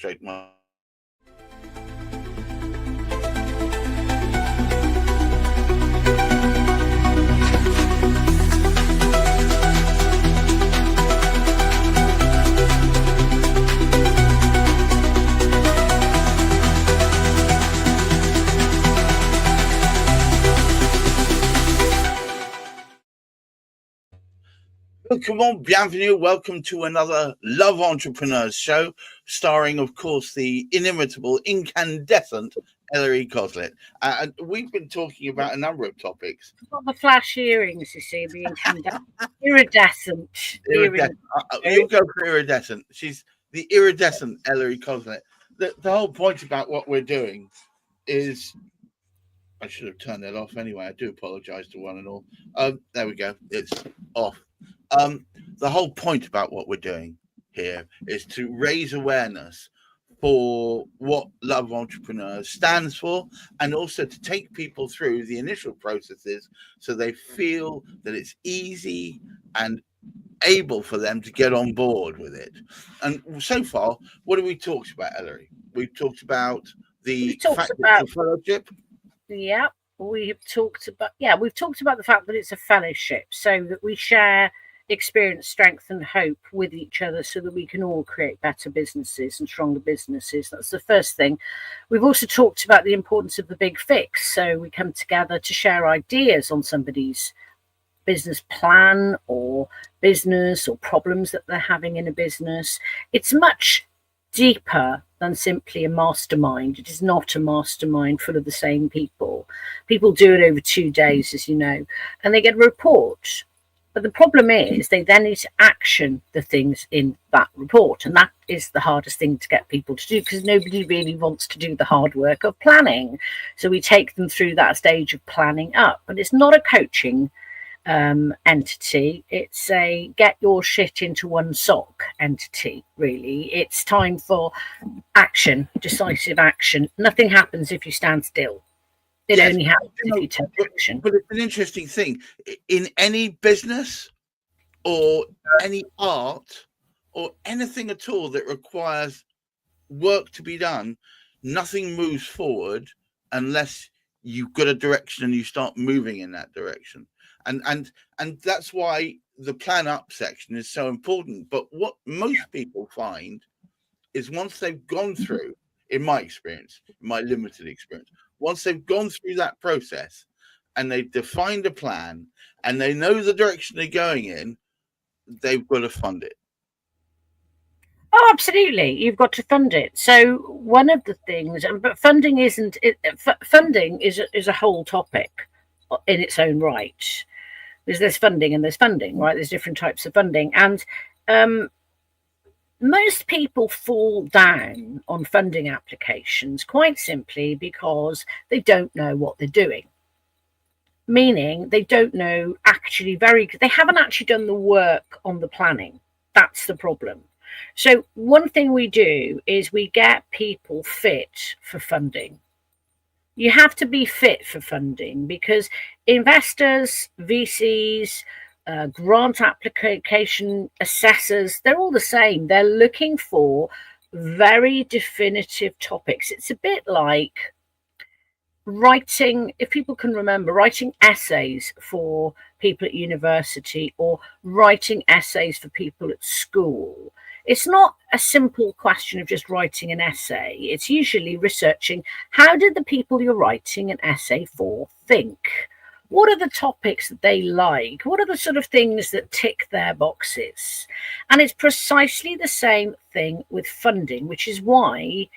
straight my. Come on, bienvenue. Welcome to another Love Entrepreneurs show, starring, of course, the inimitable, incandescent Ellery Coslet. And we've been talking about a number of topics. Got the flash earrings, you see, the incandescent, iridescent. You go for iridescent. She's the iridescent Ellery Coslet. The whole point about what we're doing is. I should have turned that off anyway. I do apologize to one and all. There we go. It's off. The whole point about what we're doing here is to raise awareness for what Love Entrepreneurs stands for, and also to take people through the initial processes so they feel that it's easy and able for them to get on board with it. And so far, what have we talked about, Ellery? We've talked about the fellowship. Yeah, we've talked about the fact that it's a fellowship, so that we share experience, strength and hope with each other so that we can all create better businesses and stronger businesses. That's the first thing. We've also talked about the importance of the big fix. So we come together to share ideas on somebody's business plan or business or problems that they're having in a business. It's much deeper than simply a mastermind. It is not a mastermind full of the same people. People do it over 2 days, as you know, and they get a report. But the problem is they then need to action the things in that report. And that is the hardest thing to get people to do, because nobody really wants to do the hard work of planning. So we take them through that stage of planning up. But it's not a coaching entity. It's a get your shit into one sock entity, really. It's time for action, decisive action. Nothing happens if you stand still. It only happens if you take action. But it's an interesting thing. In any business or any art or anything at all that requires work to be done, nothing moves forward unless you've got a direction and you start moving in that direction. And that's why the plan up section is so important. But what most people find is once they've gone through, in my experience, my limited experience, once they've gone through that process and they've defined a plan and they know the direction they're going in, they've got to fund it. Oh, absolutely. You've got to fund it. So one of the things, but funding isn't, funding is a whole topic in its own right. There's funding and there's funding, right? There's different types of funding. And most people fall down on funding applications quite simply because they don't know what they're doing. Meaning they don't know they haven't actually done the work on the planning. That's the problem. So one thing we do is we get people fit for funding. You have to be fit for funding because investors, VCs, grant application assessors, they're all the same. They're looking for very definitive topics. It's a bit like writing, if people can remember, writing essays for people at university or writing essays for people at school. It's not a simple question of just writing an essay. It's usually researching, how did the people you're writing an essay for think? What are the topics that they like? What are the sort of things that tick their boxes? And it's precisely the same thing with funding, which is why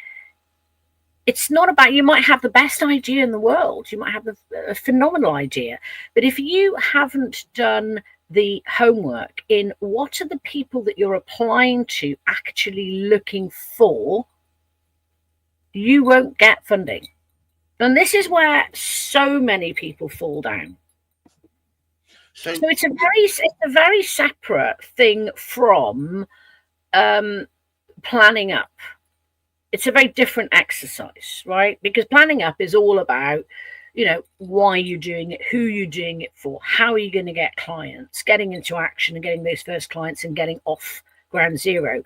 it's not about, you might have the best idea in the world. You might have a phenomenal idea. But if you haven't done the homework in what are the people that you're applying to actually looking for, you won't get funding. And this is where so many people fall down. So it's a very separate thing from planning up. It's a very different exercise, right? Because planning up is all about, why you're doing it, who you're doing it for, how are you going to get clients, getting into action and getting those first clients and getting off ground zero.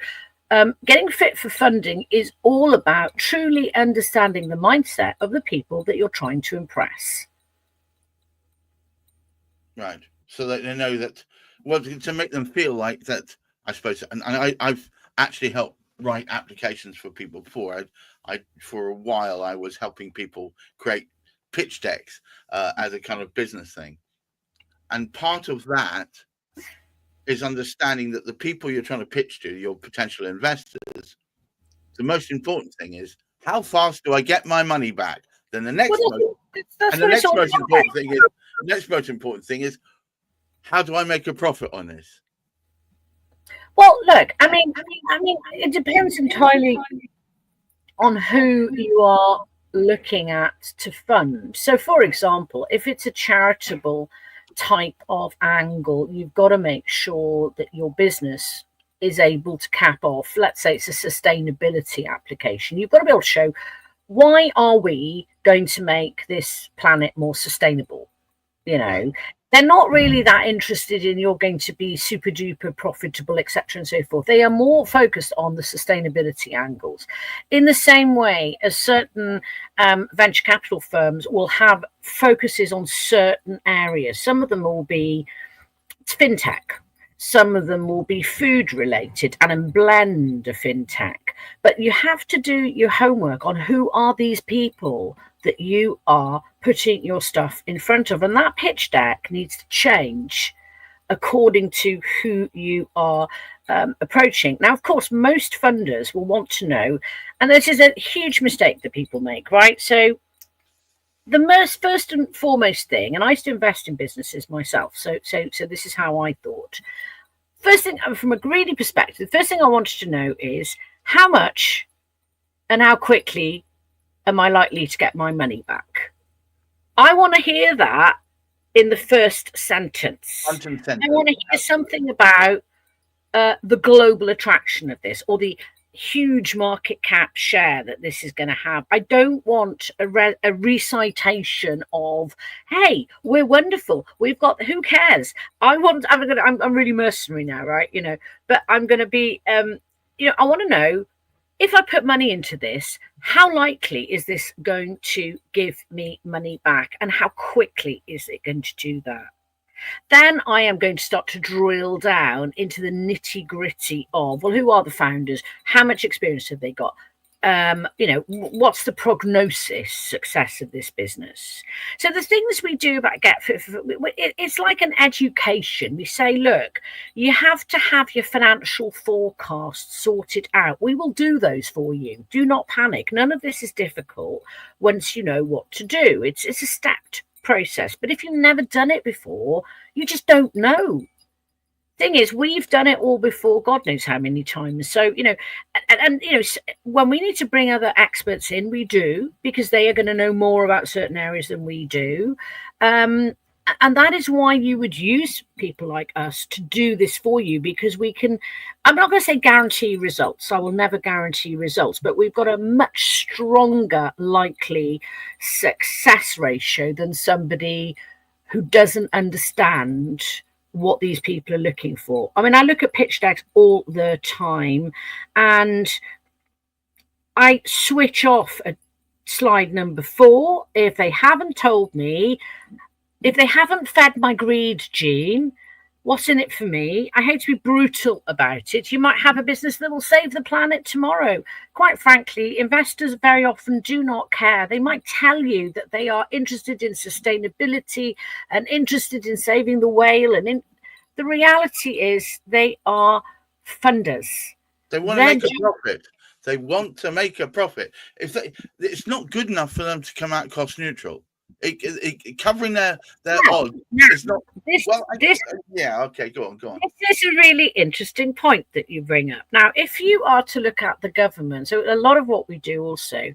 Getting fit for funding is all about truly understanding the mindset of the people that you're trying to impress. Right. So that they know that, well, to make them feel like that, I suppose. And I've actually helped write applications for people before. I for a while, I was helping people create pitch decks as a kind of business thing. And part of that is understanding that the people you're trying to pitch to, your potential investors, the most important thing is, how fast do I get my money back? Then the next most important thing is, how do I make a profit on this? Well, look, I mean, it depends entirely on who you are looking at to fund. So, for example, if it's a charitable type of angle, you've got to make sure that your business is able to cap off. Let's say it's a sustainability application. You've got to be able to show, why are we going to make this planet more sustainable? You know, they're not really that interested in you're going to be super duper profitable, etc. and so forth. They are more focused on the sustainability angles. In the same way as certain venture capital firms will have focuses on certain areas. Some of them will be fintech. Some of them will be food related and a blend of fintech. But you have to do your homework on who are these people that you are putting your stuff in front of. And that pitch deck needs to change according to who you are approaching. Now, of course, most funders will want to know, and this is a huge mistake that people make, right? So the first and foremost thing, and I used to invest in businesses myself, so this is how I thought. First thing, from a greedy perspective, the first thing I wanted to know is, how much and how quickly am I likely to get my money back? I want to hear that in the first sentence. I want to hear something about the global attraction of this, or the huge market cap share that this is going to have. I don't want a recitation of, hey, we're wonderful, we've got, who cares? I'm really mercenary now, right? You know, but I'm going to be, I want to know, if I put money into this, how likely is this going to give me money back, and how quickly is it going to do that? Then I am going to start to drill down into the nitty gritty of, well, who are the founders? How much experience have they got? What's the prognosis success of this business? So the things we do about Get Fit, it's like an education. We say, look, you have to have your financial forecast sorted out. We will do those for you. Do not panic. None of this is difficult once you know what to do. It's a stepped process. But if you've never done it before, you just don't know. Thing is, we've done it all before, God knows how many times. So, when we need to bring other experts in, we do, because they are going to know more about certain areas than we do. And that is why you would use people like us to do this for you, because we can, I'm not going to say guarantee results. I will never guarantee results, but we've got a much stronger likely success ratio than somebody who doesn't understand what these people are looking for. I mean, I look at pitch decks all the time, and I switch off at slide number 4 if they haven't told me, if they haven't fed my greed gene. What's in it for me? I hate to be brutal about it. You might have a business that will save the planet tomorrow. Quite frankly, investors very often do not care. They might tell you that they are interested in sustainability and interested in saving the whale. And the reality is they are funders. They want to make a profit. They want to make a profit. It's not good enough for them to come out cost neutral. Covering their odds. It's not. Okay, go on. This is a really interesting point that you bring up. Now, if you are to look at the government, so a lot of what we do also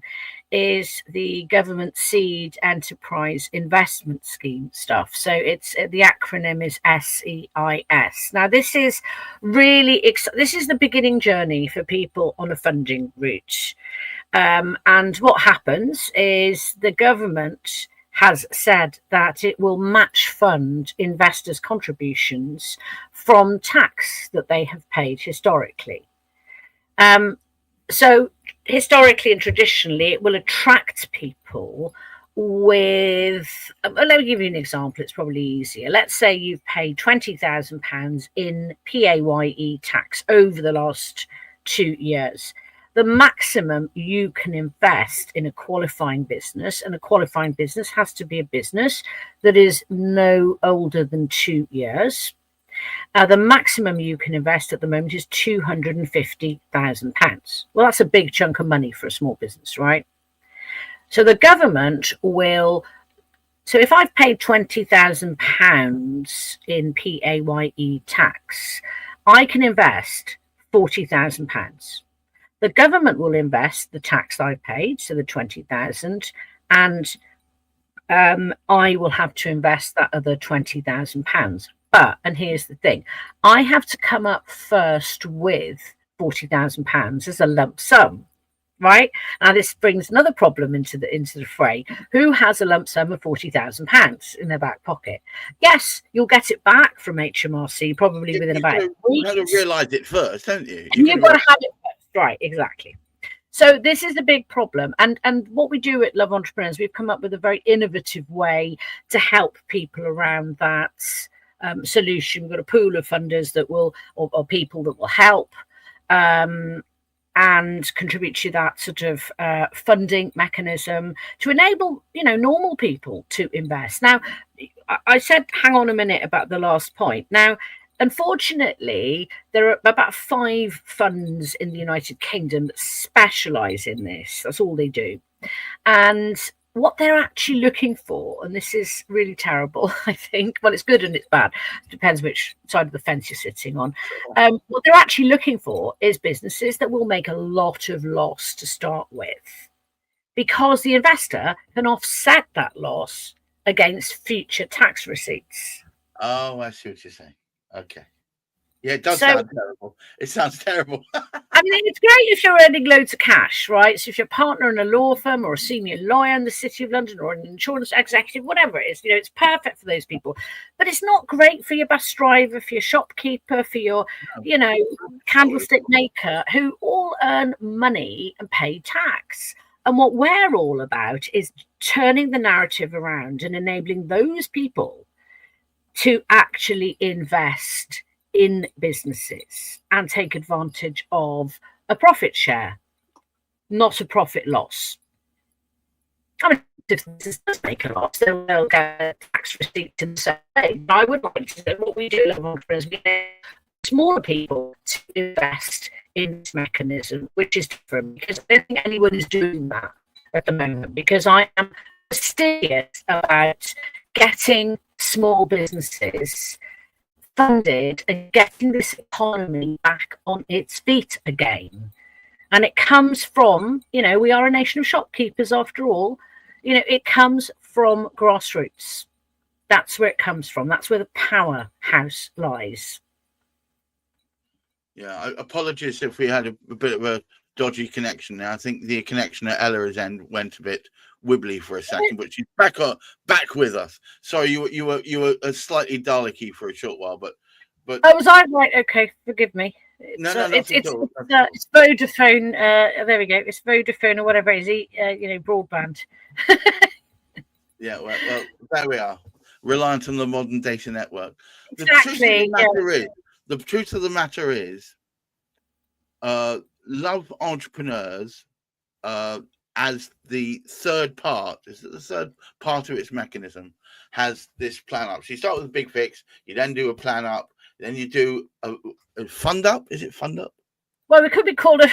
is the government seed enterprise investment scheme stuff. So it's the acronym is SEIS. Now, this is really this is the beginning journey for people on a funding route. And what happens is the government has said that it will match fund investors' contributions from tax that they have paid historically. So historically and traditionally, it will attract people with. Let me give you an example. It's probably easier. Let's say you've paid £20,000 in PAYE tax over the last 2 years. The maximum you can invest in a qualifying business, and a qualifying business has to be a business that is no older than 2 years. The maximum you can invest at the moment is £250,000. Well, that's a big chunk of money for a small business, right? So the government will. So if I've paid £20,000 in PAYE tax, I can invest £40,000. The government will invest the tax I paid, so the 20,000, and I will have to invest that other £20,000. But, and here's the thing, I have to come up first with £40,000 as a lump sum, right? Now this brings another problem into the fray. Who has a lump sum of £40,000 in their back pocket? Yes, you'll get it back from HMRC probably within about a week. You've got to realise it first, don't you? You've got to have it first, right? Exactly. So this is a big problem, and what we do at Love Entrepreneurs, we've come up with a very innovative way to help people around that solution. We've got a pool of funders that will, or people that will help and contribute to that sort of funding mechanism to enable, normal people to invest. Now, I said, hang on a minute about the last point. Now, unfortunately, there are about 5 funds in the United Kingdom that specialise in this. That's all they do. And what they're actually looking for, and this is really terrible, I think. Well, it's good and it's bad. It depends which side of the fence you're sitting on. What they're actually looking for is businesses that will make a lot of loss to start with, because the investor can offset that loss against future tax receipts. Oh, I see what you're saying. Okay. Yeah, it does sound terrible. It sounds terrible. I mean, it's great if you're earning loads of cash, right? So if you're a partner in a law firm or a senior lawyer in the City of London or an insurance executive, whatever it is, it's perfect for those people. But it's not great for your bus driver, for your shopkeeper, for your, candlestick maker, who all earn money and pay tax. And what we're all about is turning the narrative around and enabling those people to actually invest in businesses and take advantage of a profit share, not a profit loss. I mean, if this does make a loss, then they'll get a tax receipt in the same way. But I would like to say what we do at Entrepreneurs, we get smaller people to invest in this mechanism, which is different, because I don't think anyone is doing that at the moment, because I am serious about getting small businesses funded and getting this economy back on its feet again. And it comes from, we are a nation of shopkeepers after all. It comes from grassroots. That's where it comes from. That's where the powerhouse lies. Yeah, apologies if we had a bit of a dodgy connection now. I think the connection at Ella's end went a bit wibbly for a second, but she's back with us. Sorry, you were a slightly Dalek-y for a short while, but oh, was I right? Okay, forgive me. No, it's Vodafone. There we go. It's Vodafone or whatever it is. Broadband. Yeah, well, there we are. Reliant on the modern data network. Exactly. The truth of the matter is, Love Entrepreneurs, as the third part of its mechanism, has this plan up. So you start with a big fix, you then do a plan up, then you do a fund up. Is it fund up? Well, it could be called a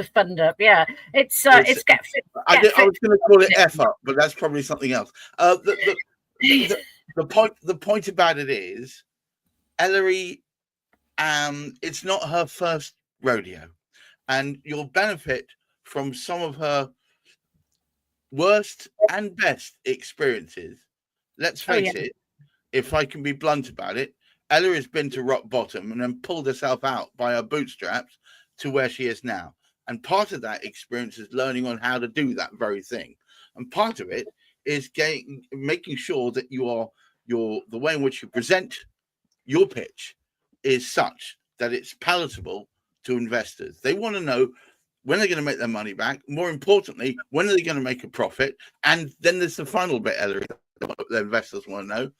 fund up. Yeah, it's get fit. I was going to call it F up, but that's probably something else. The point about it is, Ellery, it's not her first rodeo, and you'll benefit from some of her worst and best experiences. Let's face it, if I can be blunt about it, Ella has been to rock bottom and then pulled herself out by her bootstraps to where she is now. And part of that experience is learning on how to do that very thing. And part of it is making sure that the way in which you present your pitch is such that it's palatable to investors. They want to know when they're going to make their money back. More importantly, when are they going to make a profit? And then there's the final bit, Ellery, that the investors want to know.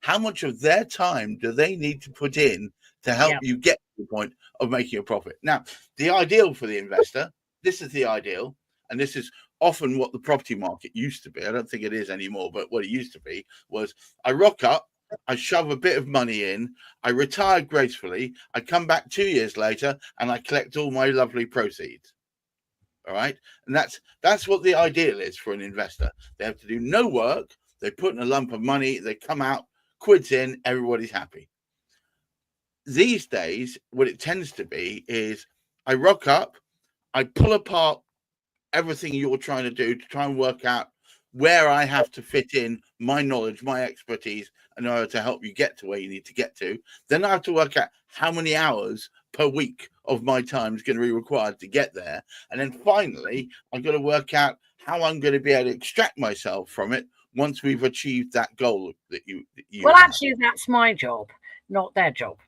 How much of their time do they need to put in to help you get to the point of making a profit? Now, the ideal for the investor, this is the ideal, and this is often what the property market used to be. I don't think it is anymore, but what it used to be was I rock up, I shove a bit of money in, I retire gracefully, I come back 2 years later, and I collect all my lovely proceeds. All right. And that's what the ideal is for an investor. They have to do no work. They put in a lump of money. They come out, quids in, everybody's happy. These days, what it tends to be is I rock up, I pull apart everything you're trying to do to try and work out where I have to fit in my knowledge, my expertise in order to help you get to where you need to get to. Then I have to work out how many hours per week of my time is going to be required to get there. And then finally, I've got to work out how I'm going to be able to extract myself from it once we've achieved that goal that you well, have. Actually, that's my job, not their job.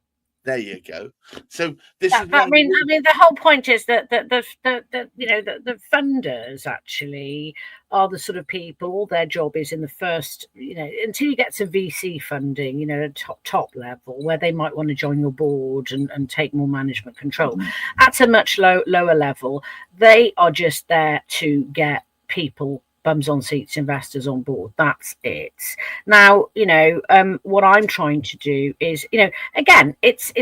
There you go. So this is. I mean, the whole point is that the funders actually are the sort of people. Their job is in the first, until you get to VC funding, at top level where they might want to join your board and take more management control. At a much lower level, they are just there to get people, bums on seats, investors on board. That's it. Now, what I'm trying to do is, again, it's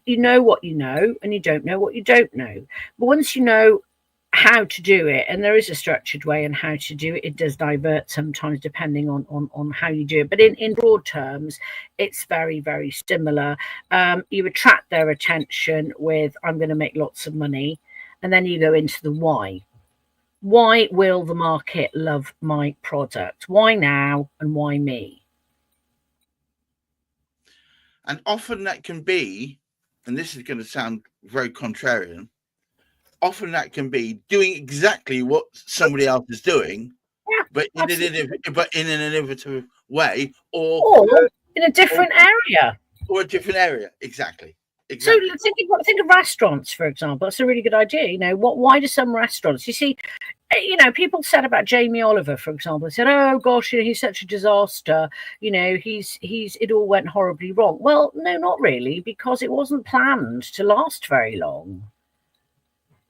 you know what you know and you don't know what you don't know. But once you know how to do it, and there is a structured way and how to do it, it does divert sometimes depending on how you do it. But in broad terms, it's very, very similar. You attract their attention with, I'm going to make lots of money. And then you go into the why. Why will the market love my product? Why now and why me? And often that can be, and this is going to sound very contrarian, often that can be doing exactly what somebody else is doing, but in an innovative way, or in a different area. Or a different area, exactly. So think of restaurants, for example. That's a really good idea. Why do some restaurants? You see, people said about Jamie Oliver, for example. They said, "Oh gosh, he's such a disaster. It all went horribly wrong." Well, no, not really, because it wasn't planned to last very long.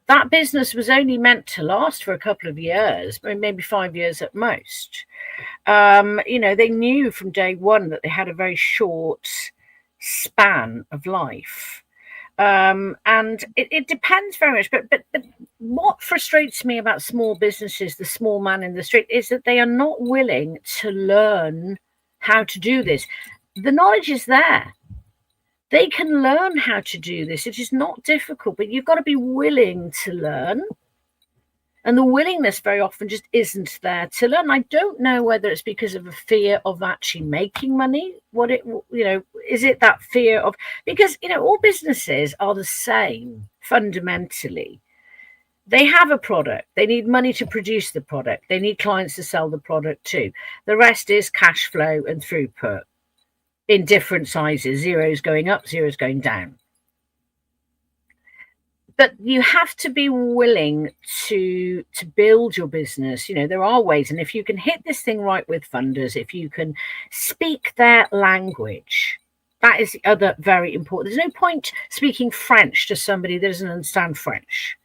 That business was only meant to last for a couple of years, maybe 5 years at most. They knew from day one that they had a very short span of life, and it depends very much. But what frustrates me about small businesses, the small man in the street, is that they are not willing to learn how to do this. The knowledge is there. They can learn how to do this. It is not difficult, but you've got to be willing to learn. And the willingness very often just isn't there to learn. I don't know whether it's because of a fear of actually making money. Is it that fear of, because, all businesses are the same fundamentally. They have a product. They need money to produce the product. They need clients to sell the product to. The rest is cash flow and throughput in different sizes. Zeros going up, zeros going down. But you have to be willing to build your business. There are ways. And if you can hit this thing right with funders, if you can speak their language, that is the other very important. There's no point speaking French to somebody that doesn't understand French.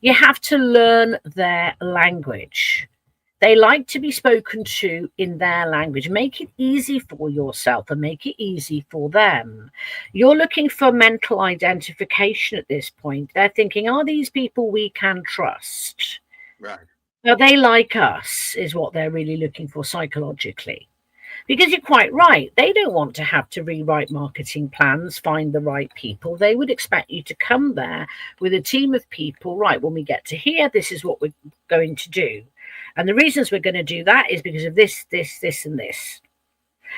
You have to learn their language. They like to be spoken to in their language. Make it easy for yourself and make it easy for them. You're looking for mental identification at this point. They're thinking, are these people we can trust? Right. Are they like us, is what they're really looking for psychologically. Because you're quite right. They don't want to have to rewrite marketing plans, find the right people. They would expect you to come there with a team of people. Right, when we get to here, this is what we're going to do. And the reasons we're going to do that is because of this, and this.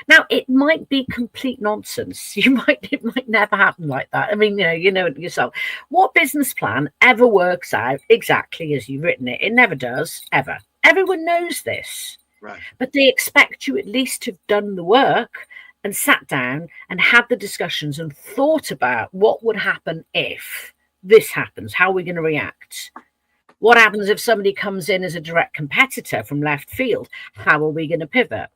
Now, it might be complete nonsense. It might never happen like that. I mean, you know it yourself. What business plan ever works out exactly as you've written it? It never does, ever. Everyone knows this. Right. But they expect you at least to have done the work and sat down and had the discussions and thought about what would happen if this happens, how are we going to react? What happens if somebody comes in as a direct competitor from left field? How are we going to pivot?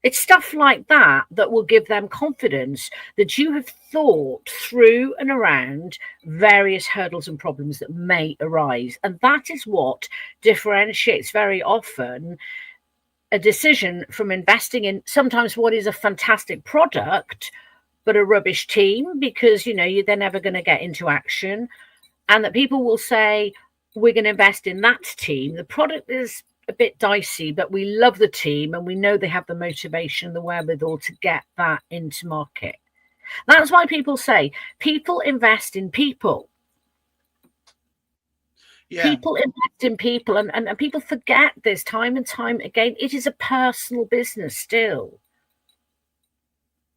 It's stuff like that that will give them confidence that you have thought through and around various hurdles and problems that may arise. And that is what differentiates very often a decision from investing in sometimes what is a fantastic product, but a rubbish team, because, you know, they're never going to get into action. And that people will say, we're going to invest in that team. The product is a bit dicey, but we love the team and we know they have the motivation, the wherewithal to get that into market. That's why people say people invest in people. Yeah. People invest in people, and people forget this time and time again. It is a personal business still.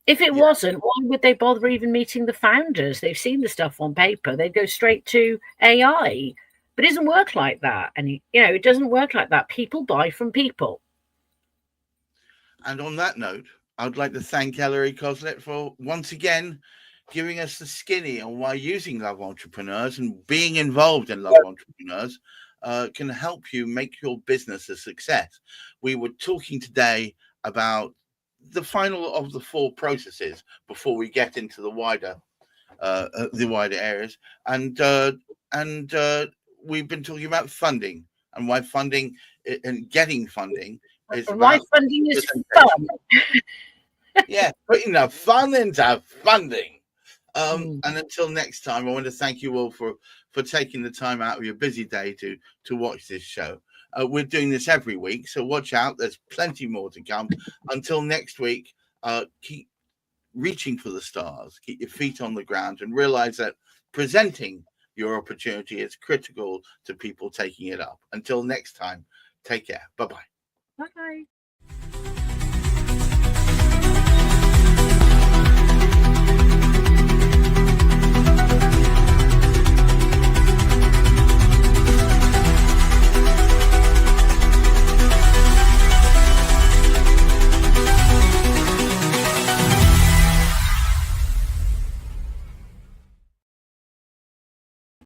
If it wasn't, why would they bother even meeting the founders? They've seen the stuff on paper. They'd go straight to AI. But it doesn't work like that. And, you know, it doesn't work like that. People buy from people. And on that note, I would like to thank Ellery Coslet for once again giving us the skinny on why using Love Entrepreneurs and being involved in Love Entrepreneurs can help you make your business a success. We were talking today about the final of the 4 processes before we get into the wider areas, and we've been talking about funding and why funding and getting funding is why funding is fun. Yeah, putting the fun into funding. And until next time, I want to thank you all for taking the time out of your busy day to watch this show. We're doing this every week, so watch out. There's plenty more to come. Until next week, keep reaching for the stars, keep your feet on the ground, and realize that presenting your opportunity is critical to people taking it up. Until next time, take care. Bye-bye. Bye.